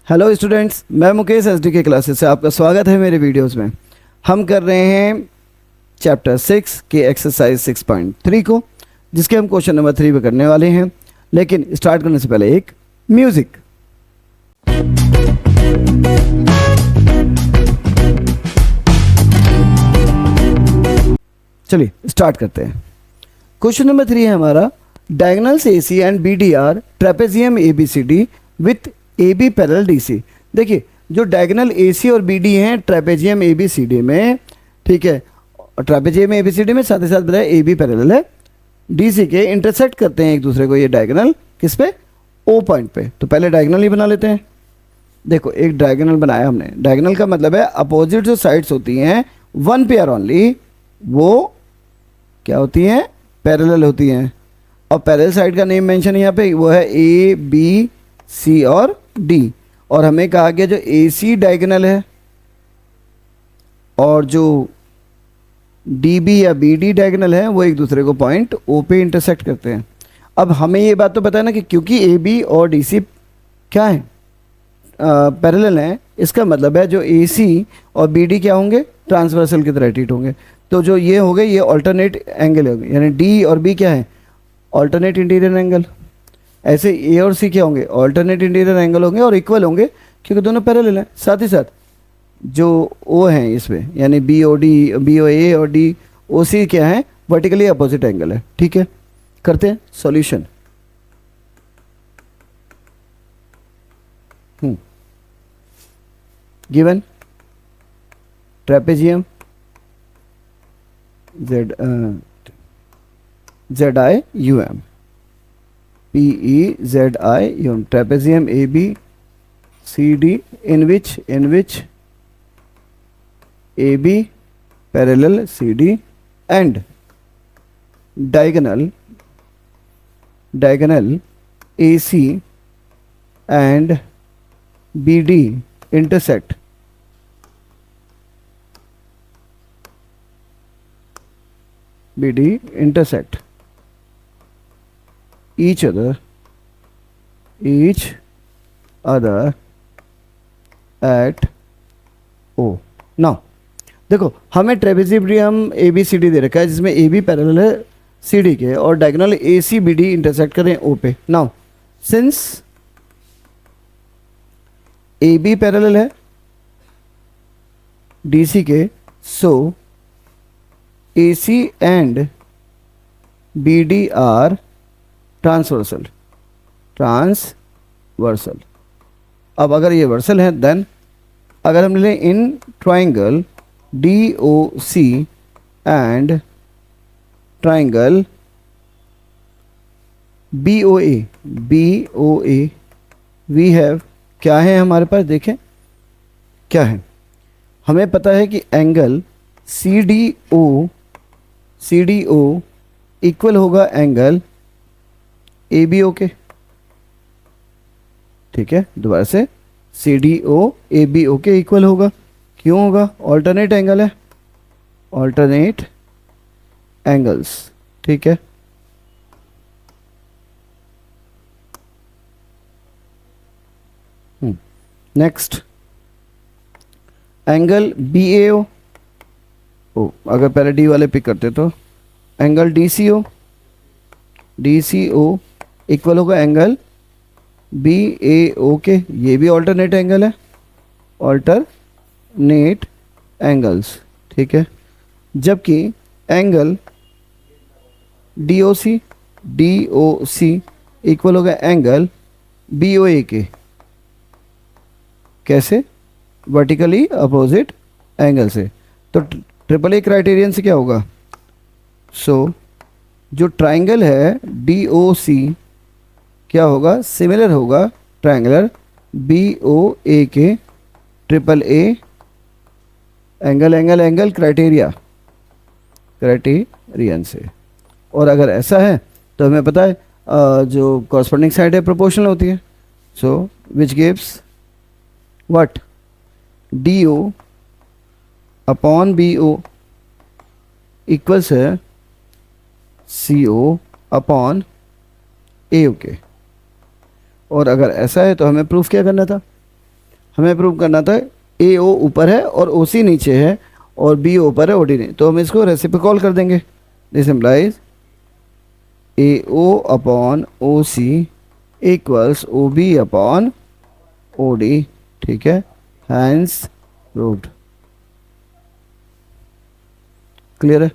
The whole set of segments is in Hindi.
हेलो स्टूडेंट्स, मैं मुकेश एसडीके क्लासेस से आपका स्वागत है मेरे वीडियोस में। हम कर रहे हैं चैप्टर 6 के एक्सरसाइज 6.3 को, जिसके हम क्वेश्चन नंबर 3 पे करने वाले हैं। लेकिन स्टार्ट करने से पहले एक म्यूजिक। चलिए स्टार्ट करते हैं। क्वेश्चन नंबर 3 है हमारा, diagonals AC and BD are trapezium ABCD with AB parallel DC। देखिए, जो डायगोनल AC और BD हैं ट्रेपेजियम ABCD में, ठीक है, और ट्रेपेजियम ABCD में साथ ही साथ बताया AB पैरेलल है DC के, इंटरसेक्ट करते हैं एक दूसरे को ये डायगोनल किस पे, O पॉइंट पे। तो पहले डायगोनल ही बना लेते हैं। देखो, एक डायगोनल बनाया हमने। डायगोनल का मतलब है अपोजिट जो साइड्स होती हैं वन पेयर ओनली, वो क्या होती हैं, पैरेलल होती हैं। और पैरेलल साइड का नेम मेंशन यहाँ पे, वो है ABC और D। और हमें कहा गया जो AC डायगोनल है और जो DB या BD डायगोनल है वो एक दूसरे को पॉइंट O पे इंटरसेक्ट करते हैं। अब हमें ये बात तो पता है ना कि क्योंकि AB और DC क्या है, पैरेलल हैं, इसका मतलब है जो AC और BD क्या होंगे, ट्रांसवर्सल की तरह ट्रीट होंगे। तो जो ये हो गए, ये ऑल्टरनेट एंगल होंगे, यानी D और B क्या है, ऑल्टरनेट इंटीरियर एंगल। ऐसे A और C क्या होंगे, ऑल्टरनेट इंटीरियर एंगल होंगे और इक्वल होंगे क्योंकि दोनों पैरेलल हैं। साथ ही साथ जो O हैं इसमें, यानी BOA और DOC क्या है, वर्टिकली अपोजिट एंगल है। ठीक है, करते हैं solution. Given trapezium ZIUM PEZIUM trapezium ABCD in which AB parallel CD and diagonal AC and BD intersect each other at O। Now देखो, हमें ट्रेपेजियम ABCD दे रखा है जिसमें AB पैरेलल है CD के और डायगोनल ACBD इंटरसेक्ट करें O पे। नाउ सिंस AB पैरेलल है DC के, so AC and BD are transversal. अब अगर ये वर्सल है, देन अगर हम ले in triangle DOC and triangle BOA we have, क्या है हमारे पास, देखें क्या है। हमें पता है कि एंगल CDO इक्वल होगा एंगल ABO के। ठीक है, दोबारा से CDO ABO के इक्वल होगा। क्यों होगा, ऑल्टरनेट एंगल है, ऑल्टरनेट एंगल्स। ठीक है, नेक्स्ट एंगल BAO, अगर पहले D वाले पिक करते तो एंगल DCO इक्वल होगा एंगल BAO के। ये भी ऑल्टरनेट एंगल है, ऑल्टरनेट एंगल्स। ठीक है, जबकि एंगल DOC इक्वल होगा एंगल BOA के। कैसे, वर्टिकली अपोजिट एंगल से। तो ट्रिपल A क्राइटेरियन से क्या होगा, सो जो ट्राइंगल है DOC क्या होगा, सिमिलर होगा ट्राइंगुलर BOA के ट्रिपल A एंगल क्राइटेरियन से। और अगर ऐसा है तो हमें पता है जो कॉरस्पॉन्डिंग साइड है प्रोपोर्शनल होती है। So which gives what, DO upon BO equals है CO अपॉन AO के। और अगर ऐसा है तो हमें प्रूफ क्या करना था, हमें प्रूव करना था ए ओ ऊपर है और ओ सी नीचे है और बी ऊपर है ओ डी नहीं, तो हम इसको रेसिप्रोकल कर देंगे। This implies A O upon O C equals O B upon O D. ठीक है, हैंस प्रूव्ड। क्लियर है?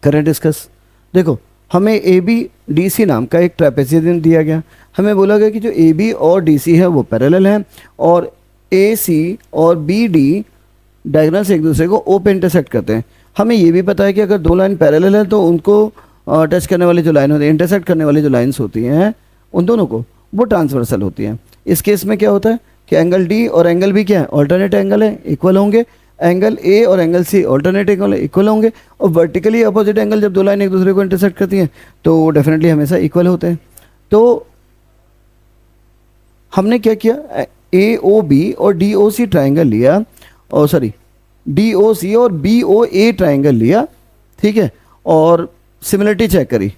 करें डिस्कस। देखो, हमें ए बी डी सी नाम का एक ट्रेपेजियम दिया गया। हमें बोला गया कि जो ए बी और डी सी है वो पैरेलल हैं और ए सी और बी डी डायगोनल से एक दूसरे को ओ पे इंटरसेक्ट करते हैं। हमें ये भी पता है कि अगर दो लाइन पैरेलल है तो उनको टच करने वाली जो लाइन होती है, इंटरसेक्ट करने वाली जो लाइन्स होती हैं, उन दोनों को वो ट्रांसवर्सल होती हैं। इस केस में क्या होता है कि एंगल डी और एंगल बी क्या है, ऑल्टरनेट एंगल है, इक्वल होंगे। एंगल ए और angle C alternate angle equal होंगे और वर्टिकली अपोजिट एंगल जब दो लाइन एक दूसरे को इंटरसेक्ट करती हैं तो वो डेफिनेटली हमेशा इक्वल होते हैं। तो हमने क्या किया, ए ओ बी और डी ओ सी ट्राइंगल लिया, और सॉरी डी ओ सी और बी ओ ए ट्राइंगल लिया। ठीक है, और सिमिलरिटी चेक करी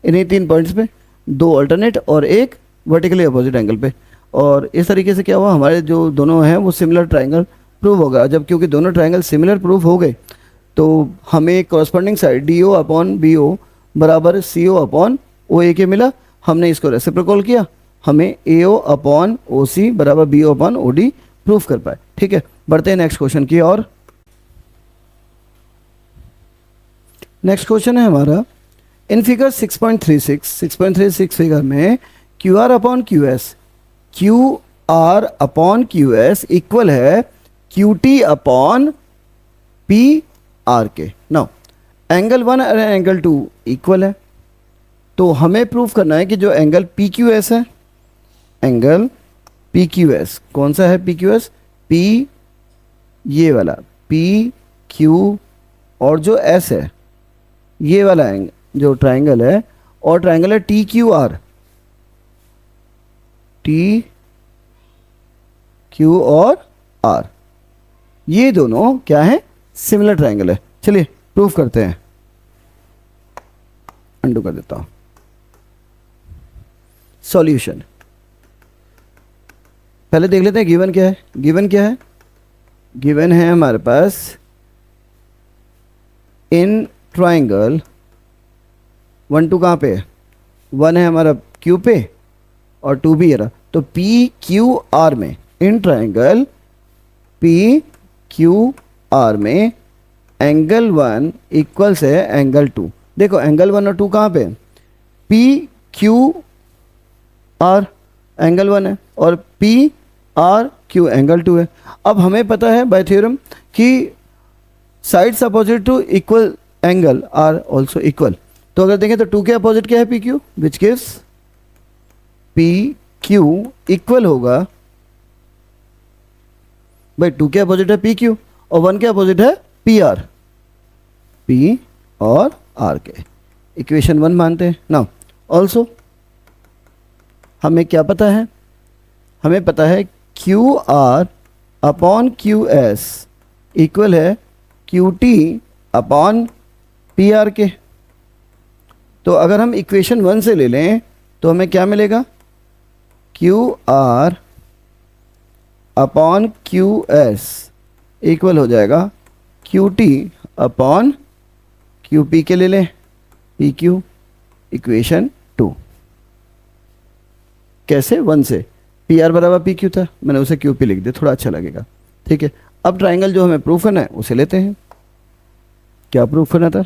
इन्हीं 3 पॉइंट्स पे, 2 अल्टरनेट और एक वर्टिकली अपोजिट एंगल पे, और इस तरीके से क्या हुआ, हमारे जो दोनों हैं वो सिमिलर ट्राइंगल प्रूव होगा। जब क्योंकि दोनों ट्राइंगल सिमिलर प्रूव हो गए तो हमें corresponding side D O upon B O बराबर सी ओ अपॉन ओ ए के मिला। हमने इसको रेसिप्रोकल किया, हमें ए ओ अपॉन ओ सी बराबर B O upon O D proof कर पाए। ठीक है, बढ़ते हैं नेक्स्ट क्वेश्चन की और। नेक्स्ट क्वेश्चन है हमारा इन फिगर 6.36 फिगर में Q R upon Q S, Q R upon Q S equal है Q T upon P R के। नाउ एंगल 1 और एंगल 2 इक्वल है, तो हमें प्रूफ करना है कि जो एंगल पी क्यू एस है, एंगल पी क्यू एस कौन सा है, पी क्यू एस, पी ये वाला पी क्यू और जो एस है ये वाला एंगल जो ट्राइंगल है, और ट्राइंगल है T Q are, T Q और आर, ये दोनों क्या है, सिमिलर ट्राइंगल है। चलिए प्रूफ करते हैं, अंडू कर देता हूं। सॉल्यूशन पहले देख लेते हैं गिवन क्या है। गिवन क्या है, गिवन है हमारे पास इन ट्राइंगल 1 2 कहाँ पे है, 1 है हमारा क्यू पे और 2 भी है रहा, तो पी क्यू आर में, इन ट्राइंगल पी क्यू आर में एंगल 1 इक्वल्स है एंगल 2। देखो एंगल 1 और 2 कहाँ पे है, पी क्यू आर एंगल 1 है और पी आर क्यू एंगल 2 है। अब हमें पता है बाय थ्योरम कि sides opposite to equal angle are also equal. तो अगर देखें तो 2 के अपोजिट क्या है, P Q, which gives P Q equal होगा भाई 2 के अपोजिट है पी क्यू और 1 के अपोजिट है पी आर, पी और आर के। इक्वेशन 1 मानते हैं। नाउ ऑल्सो हमें क्या पता है, हमें पता है Q R upon Q S equal है Q T upon P R के। तो अगर हम इक्वेशन 1 से ले लें तो हमें क्या मिलेगा, Q R upon Q S equal हो जाएगा Q T upon Q P के ले लें, पी क्यू। इक्वेशन 2 कैसे, 1 से पी आर बराबर पी क्यू था, मैंने उसे क्यू पी लिख दिया, थोड़ा अच्छा लगेगा। ठीक है, अब ट्राइंगल जो हमें प्रूफ करना है उसे लेते हैं। क्या प्रूफ करना था,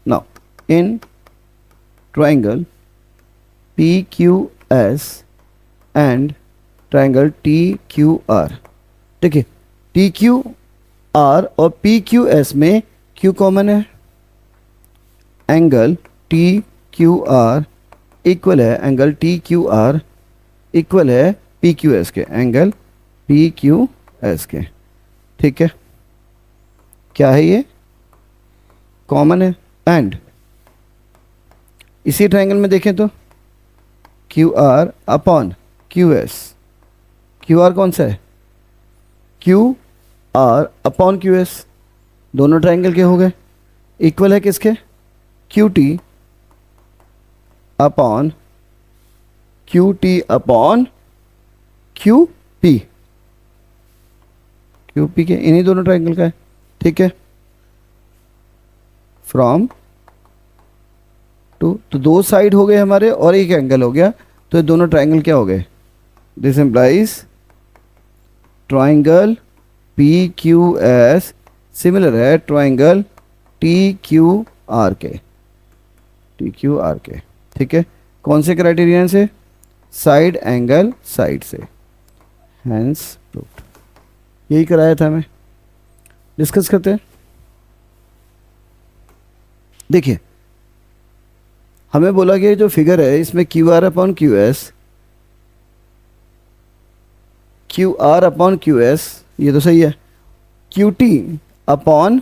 now in triangle P Q S and triangle T Q R. देखिए टी क्यू आर और पी क्यू एस में क्यू कॉमन है, angle T Q R equal है angle T Q R equal है पी क्यू एस के, एंगल पी क्यू एस के। ठीक है, क्या है ये, कॉमन है। एंड इसी ट्राइंगल में देखें तो Q R upon Q S, Q are कौन सा है, Q R upon Q S, दोनों ट्राइंगल के हो गए, इक्वल है किसके, Q T upon Q T upon Q P, Q P के इन्हीं दोनों ट्राइंगल का है, ठीक है। फ्रॉम टू, तो दो साइड हो गए हमारे और एक एंगल हो गया, तो ये दोनों ट्राइंगल क्या हो गए? This implies triangle P Q S similar है ट्राइंगल टी क्यू आर के, टी क्यू आर के, ठीक है। कौन से क्राइटेरियन से? साइड एंगल साइड से, हैंस प्रूव्ड। यही कराया था हमें। डिस्कस करते हैं। देखिए हमें बोला कि जो फिगर है इसमें Q R upon Q S, Q R upon Q S, ये तो सही है, Q T upon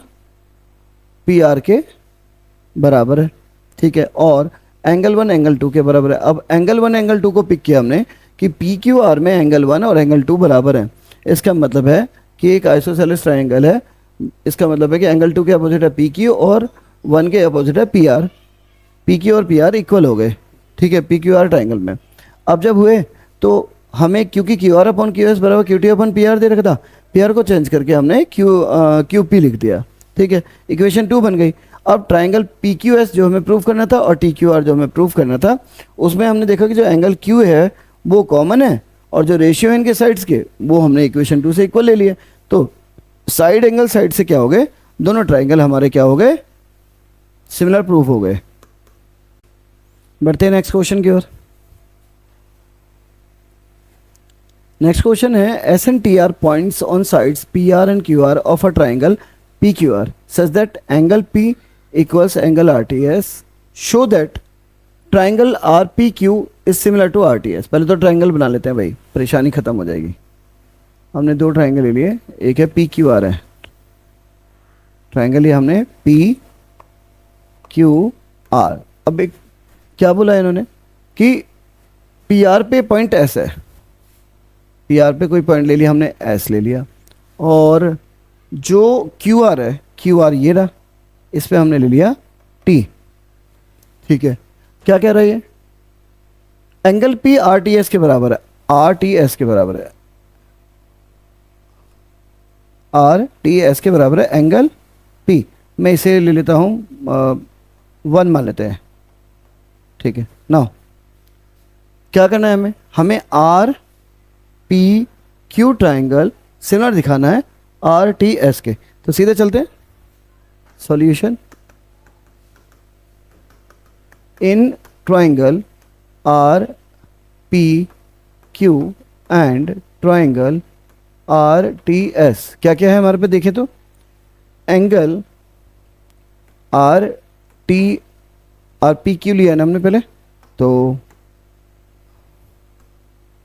P R के बराबर है, ठीक है। और एंगल 1 एंगल 2 के बराबर है। अब एंगल 1 एंगल 2 को पिक किया हमने कि पी क्यू आर में एंगल 1 और एंगल 2 बराबर है। इसका मतलब है कि एक आइसोसेलेस ट्राइंगल है। इसका मतलब है कि एंगल 2 के अपोजिट है पी क्यू और 1 के अपोजिट है पी आर। पी क्यू और पी आर इक्वल हो गए, ठीक है, पी क्यू आर ट्राइंगल में। अब जब हुए तो हमें क्योंकि Q R upon Q S बराबर Q T upon P R दे रखा था, पी आर को चेंज करके हमने क्यू पी लिख दिया, ठीक है। इक्वेशन 2 बन गई। अब ट्राइंगल पी क्यू एस जो हमें प्रूव करना था और टी क्यू आर जो हमें प्रूव करना था, उसमें हमने देखा कि जो एंगल क्यू है वो कॉमन है और जो रेशियो है इनके साइड्स के वो हमने इक्वेशन 2 से इक्वल ले लिए। तो साइड एंगल साइड से क्या हो गए? दोनों ट्राइंगल हमारे क्या हो गए? सिमिलर प्रूफ हो गए। बढ़ते हैं नेक्स्ट क्वेश्चन की ओर। नेक्स्ट क्वेश्चन है S and T are points on sides P R and Q R of a triangle P Q R such that angle P equals angle R T S, show that triangle R P Q is similar to R T S. पहले तो ट्राइंगल बना लेते हैं भाई, परेशानी खत्म हो जाएगी। हमने दो ट्राइंगल ले लिए, एक है पी क्यू आर है, ट्राइंगल ये हमने पी क्यू आर। अब एक क्या बोला है इन्होंने कि पी आर पे पॉइंट एस है, पी आर पे कोई पॉइंट ले लिया हमने, एस ले लिया, और जो क्यू आर है, क्यू आर ये रहा, इस पे हमने ले लिया टी, ठीक है। क्या कह रहा है ये? Angle P R T S के बराबर है, आर टी एस के बराबर है, आर टी एस के बराबर है एंगल पी। मैं इसे ले लेता हूँ 1 मान लेते हैं, ठीक है। नाउ क्या करना है हमें? हमें are P Q triangle similar दिखाना है आर टी एस के। तो सीधे चलते हैं solution. In triangle R P Q and triangle R T S क्या क्या है हमारे पे देखें तो? Angle R T R P Q लिया ना हमने पहले, तो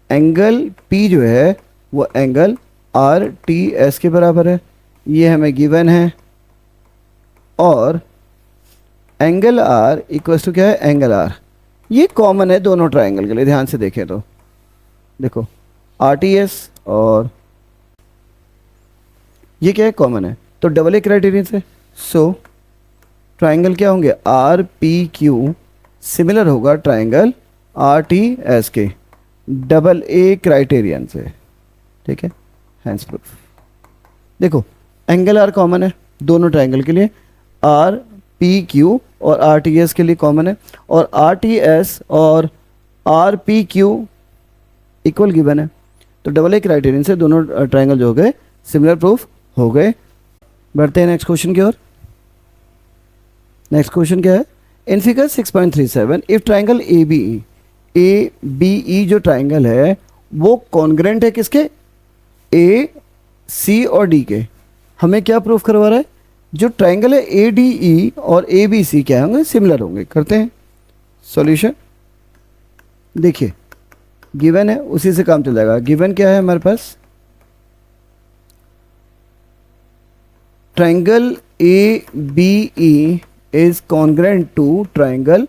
एंगल पी जो है वो एंगल आर टी एस के बराबर है, ये हमें गिवन है। और एंगल आर इक्वल्स टू क्या है? Angle are. ये कॉमन है दोनों ट्राइंगल के लिए, ध्यान से देखें तो देखो आर टी एस और ये क्या है? कॉमन है। तो डबल ए क्राइटेरियन से सो ट्राइंगल क्या होंगे? आर पी क्यू सिमिलर होगा ट्राइंगल आर टी एस के डबल ए क्राइटेरियन से, ठीक है। Hence proof. देखो एंगल आर कॉमन है दोनों ट्राइंगल के लिए, आर पी क्यू और आर टी एस के लिए कॉमन है, और आर टी एस और R P Q equal given है। तो डबल ए क्राइटेरियन से दोनों ट्राइंगल जो हो गए सिमिलर प्रूफ हो गए। बढ़ते हैं नेक्स्ट क्वेश्चन की ओर। नेक्स्ट क्वेश्चन क्या है? In figure 6.37 if triangle A B E जो ट्राइंगल है वो कॉन्ग्रेंट है किसके? ए सी और डी के। हमें क्या प्रूफ करवा रहा है? जो ट्राइंगल है ए डी ई और ए बी सी क्या होंगे? सिमिलर होंगे। करते हैं सॉल्यूशन। देखिए गिवन है, उसी से काम चल जाएगा। गिवन क्या है हमारे पास? Triangle A B E is congruent to triangle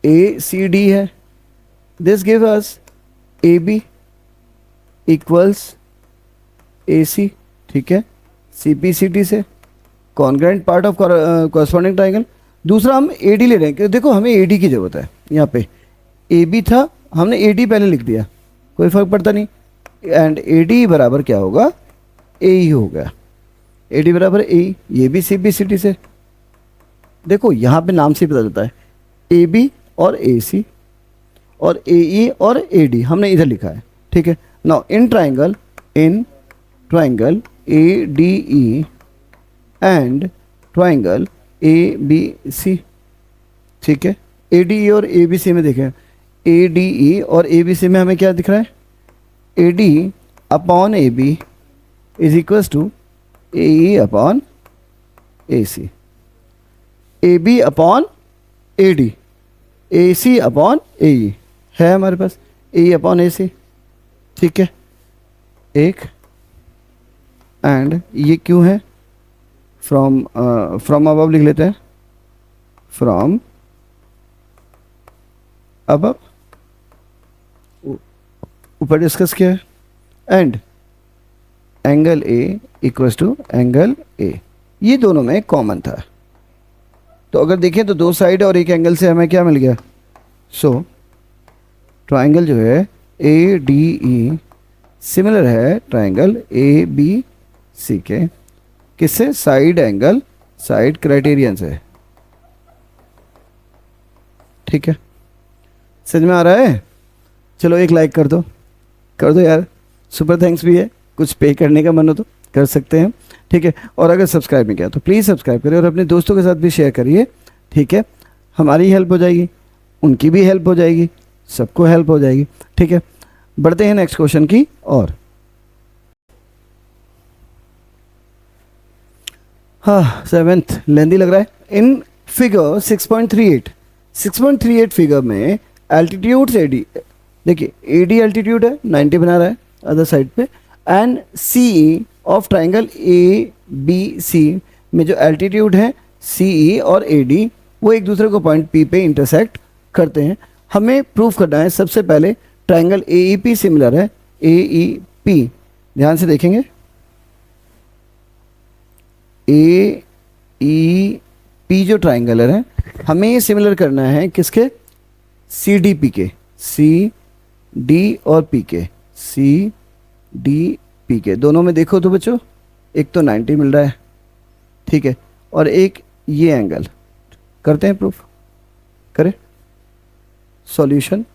A C D है। This give us A B equals A C, ठीक है, सी पी सी टी से congruent part of corresponding triangle. दूसरा हम ए डी ले रहे हैं, देखो हमें ए डी की जरूरत है। यहाँ पे ए बी था, हमने ए डी पहले लिख दिया, कोई फर्क पड़ता नहीं। एंड ए डी बराबर क्या होगा, ए ही होगा। ए डी बराबर ए, ये भी सी बी सी डी से, देखो यहाँ पे नाम से ही पता चलता है, ए बी और ए सी और ए ई और ए डी हमने इधर लिखा है, ठीक है। Now in triangle A D E and triangle A B C, ठीक है। ए डी ई और ए बी सी में देखें, ए डी ई और ए बी सी में हमें क्या दिख रहा है, A D upon A B is equals to A E upon A C, A B upon A D, A C upon A E है हमारे पास, ए ई अपॉन ए सी, ठीक है। एक एंड ये क्यों है, फ्रॉम अबव लिख लेते हैं, फ्रॉम अबव, ऊपर डिस्कस किया है। And angle A equals to angle A, ये दोनों में कॉमन था। तो अगर देखें तो दो साइड और एक एंगल से हमें क्या मिल गया, सो ट्राइंगल जो है ए डी ई सिमिलर है ट्राइंगल ए बी सी के, किससे, साइड एंगल साइड क्राइटेरियन से, ठीक है। समझ में आ रहा है, चलो एक लाइक कर दो यार, सुपर थैंक्स भी है, कुछ पे करने का मन हो तो कर सकते हैं, ठीक है। और अगर सब्सक्राइब नहीं किया तो प्लीज़ सब्सक्राइब करिए और अपने दोस्तों के साथ भी शेयर करिए, ठीक है। हमारी हेल्प हो जाएगी, उनकी भी हेल्प हो जाएगी, सबको हेल्प हो जाएगी, ठीक है। बढ़ते हैं नेक्स्ट क्वेश्चन की और। हाँ, सेवेंथ लेंदी लग रहा है। इन फिगर 6.38 फिगर में एल्टीट्यूड से एडी, देखिए एडी एल्टीट्यूड है 90 बना रहा है अदर साइड पे, and C of triangle A B C में जो एल्टीट्यूड है सी ई और ए डी वो एक दूसरे को पॉइंट पी पे इंटरसेक्ट करते हैं। हमें प्रूफ करना है सबसे पहले triangle A E P similar है, ए ई पी, ध्यान से देखेंगे, ए ई पी जो ट्राइंगल है हमें ये सिमिलर करना है किसके, सी डी पी के, सी डी और पी के, सी डी पी के, दोनों में देखो तो बच्चों एक तो 90 मिल रहा है, ठीक है, और एक ये एंगल, करते हैं प्रूफ, करें। Solution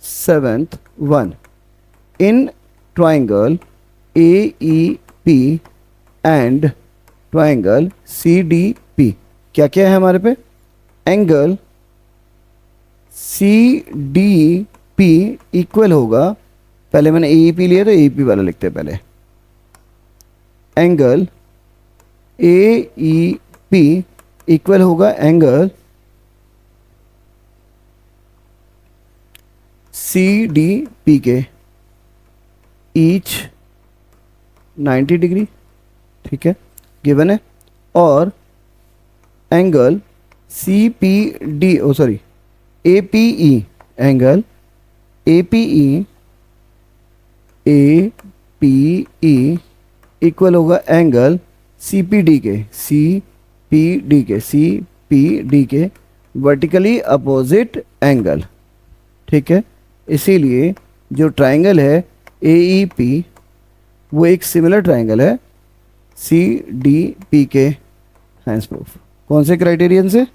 7th one, in triangle A E P and triangle C D P क्या क्या है हमारे पे, angle C D P equal होगा, पहले मैंने ए ई पी लिया तो ए ई पी वाला लिखते हैं पहले, angle A E P equal होगा एंगल सी डी पी के, ईच 90 डिग्री, ठीक है, गिवन है, और angle C P D A P E, angle A P E equal होगा एंगल सी पी डी के वर्टिकली अपोजिट एंगल, ठीक है। इसीलिए जो ट्राइंगल है ए ई पी वो एक सिमिलर ट्राइंगल है सी डी पी के, हैंस प्रूफ। कौन से क्राइटेरियन से,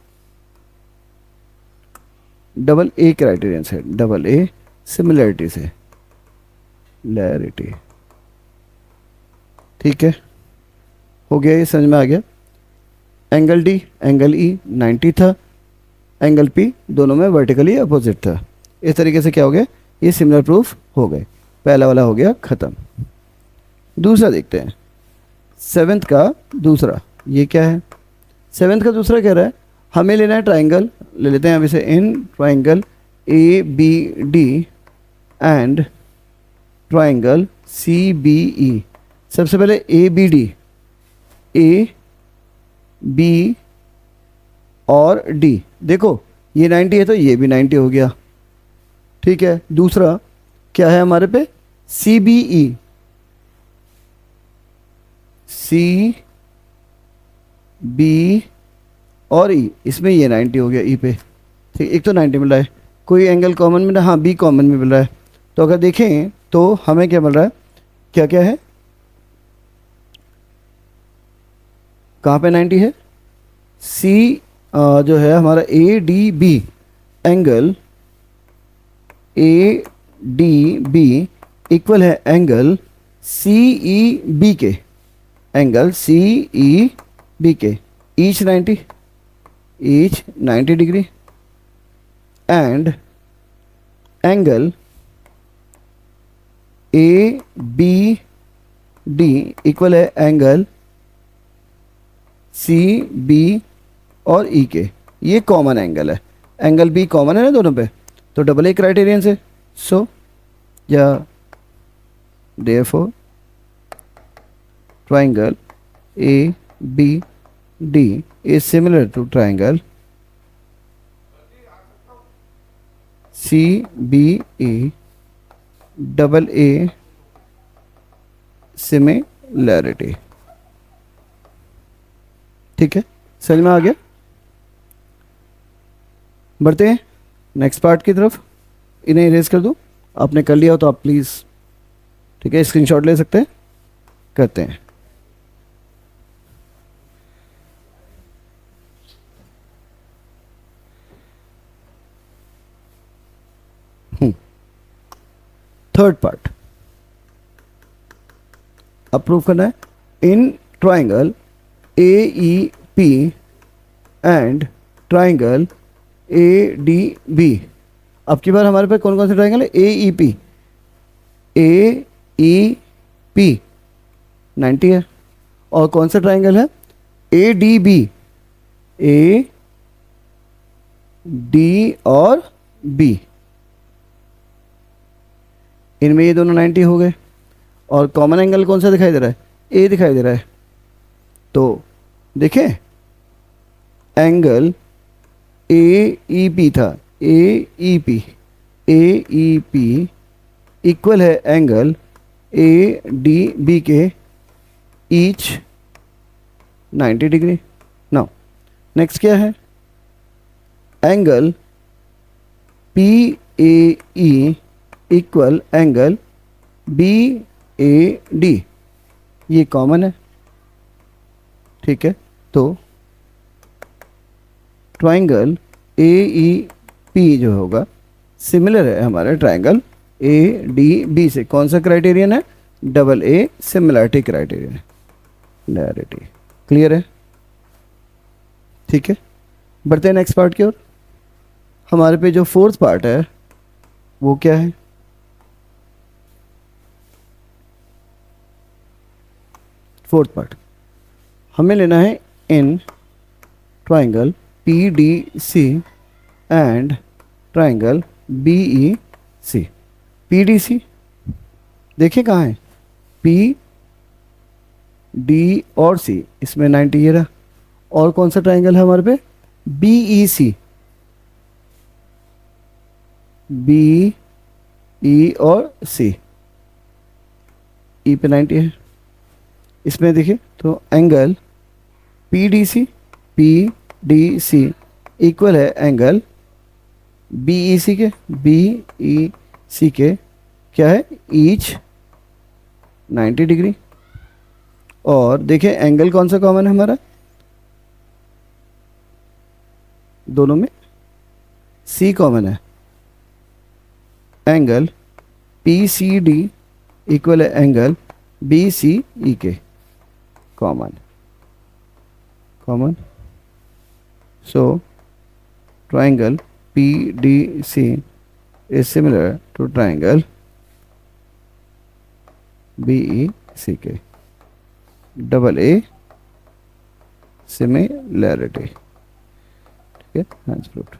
डबल ए क्राइटेरियन से, डबल ए सिमिलरिटी से, लैरिटी, ठीक है, हो गया, ये समझ में आ गया। एंगल डी एंगल ई 90 था, एंगल पी दोनों में वर्टिकली अपोजिट था, इस तरीके से क्या हो गया, ये सिमिलर प्रूफ हो गए, पहला वाला हो गया ख़त्म। दूसरा देखते हैं, 7th का दूसरा, ये क्या है, 7th का दूसरा कह रहा है हमें लेना है ट्राइंगल, ले लेते हैं अभी से, in triangle A B D and triangle C B E. सबसे पहले ए बी और डी, देखो ये 90 है तो ये भी 90 हो गया, ठीक है। दूसरा क्या है हमारे पे, सी बी ई, सी बी और ई, इसमें ये 90 हो गया ई पे, ठीक, एक तो 90 मिल रहा है, कोई एंगल कॉमन मिल रहा है, हाँ बी कॉमन में मिल रहा है, तो अगर देखें तो तो हमें क्या मिल रहा है, क्या क्या है, कहाँ पे 90 है, सी जो है हमारा A D B angle, A D B equal है एंगल सी ई बी के, एंगल सी ई बी के, each 90 degree, and angle A B D equal है एंगल सी बी और ई के, ये कॉमन एंगल है, एंगल बी कॉमन है ना दोनों पे, तो डबल ए क्राइटेरियन से, सो या therefore triangle ABD is similar to triangle CBE double A similarity। ठीक है, समझ में आ गया। बढ़ते हैं नेक्स्ट पार्ट की तरफ। इन्हें इरेज कर दूं, आपने कर लिया हो तो आप प्लीज़, ठीक है, स्क्रीनशॉट ले सकते हैं, करते हैं। थर्ड पार्ट अप्रूव करना है। In triangle A E P and triangle A D B, अब की बार हमारे पास कौन कौन से ट्राइंगल है, ए E P, A E P 90 है, और कौन सा ट्राइंगल है, A D B, A D और बी, इनमें ये दोनों 90 हो गए, और कॉमन एंगल कौन सा दिखाई दे रहा है, ए दिखाई दे रहा है। तो देखें एंगल ए ई पी था, ए ई पी इक्वल है एंगल ए डी बी के, ईच 90 डिग्री। नाउ नेक्स्ट क्या है, angle P A E equal angle B A D, ये कॉमन है, ठीक है। तो ट्राइंगल ए ई पी जो होगा सिमिलर है हमारे ट्राइंगल ए डी बी से, कौन सा क्राइटेरियन है, double A similarity criterion, similarity, clear है, ठीक है। बढ़ते हैं नेक्स्ट पार्ट की ओर। हमारे पे जो फोर्थ पार्ट है वो क्या है, फोर्थ पार्ट हमें लेना है in triangle P D C and triangle B E C. P D C देखिए कहाँ है, पी डी और सी, इसमें 90 ये रहा, और कौन सा ट्राइंगल है हमारे पे, बी ई सी, बी ई और सी, ई पे 90 है, इसमें देखिए तो angle P D C equal है एंगल बी ई सी के, बी ई सी के क्या है, ईच 90 डिग्री। और देखिए एंगल कौन सा कॉमन है हमारा, दोनों में सी कॉमन है, angle P C D equal है एंगल बी सी ई के, common common. So triangle P D C is similar to triangle B E C के, डबल ए सिमिलरिटी, ठीक है, हैंड्स प्रूव्ड।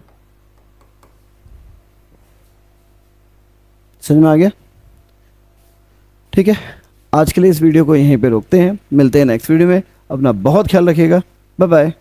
समझ में आ गया, ठीक है। आज के लिए इस वीडियो को यहीं पे रोकते हैं, मिलते हैं नेक्स्ट वीडियो में, अपना बहुत ख्याल रखिएगा, बाय बाय।